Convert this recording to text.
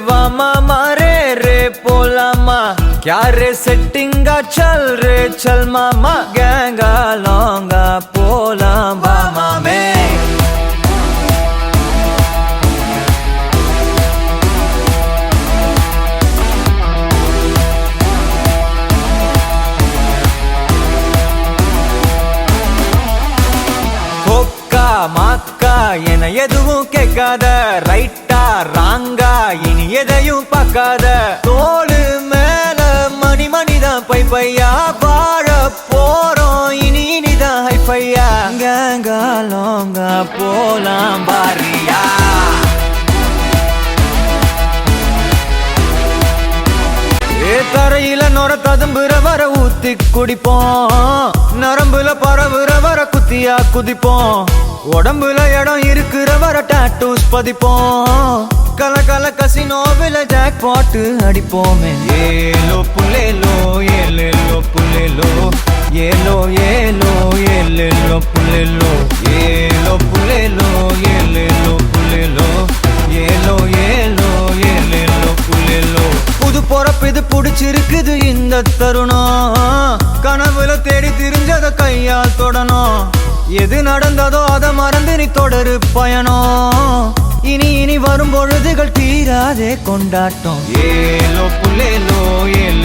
वामा मारे रे पोलामा क्या रे सेटिंगा चल रे चल मामा गैंगा लौंगा पोला बामा में மாக்கா என எதுவும் கேட்காத ரைட்டா ராங்கா இனி எதையும் பார்க்காத தோளு மேல மணி மணிதான் பை பையா வாழ போறோம் இனி இனிதான் ஹைஃபையா கேங்கா லோங்கா போலாம் பாரியா தரையில நொர ததும்புற வர ஊத்தி குடிப்போம் நரம்புல பரவுற வர குத்தியா குதிப்போம் உடம்புல இடம் இருக்கிற வர டாட்டூஸ் பதிப்போம் கல கல கசினோவில ஜாக் பாட்டு அடிப்போமே ஏலோ புல்லேலோ ஏலேலோ புல்லேலோ ஏலோ ஏலோ ஏலேலோ புல்லேலோ ஏலோ புல்லேலோ ஏலேலோ புல்லேலோ ஏலோ ஏலோ ஏலேலோ புல்லேலோ புது பொறப்பு இது புடிச்சிருக்குது இந்த தருணம் கனவுல தேடி திரிஞ்சத கையால் தொடணும் எது நடந்ததோ அதை மறந்து நீ தொடரு பயணம் இனி இனி வரும் பொழுதுகள் தீராதே கொண்டாட்டம் ஏலோ புல்லேலோ ஏலோ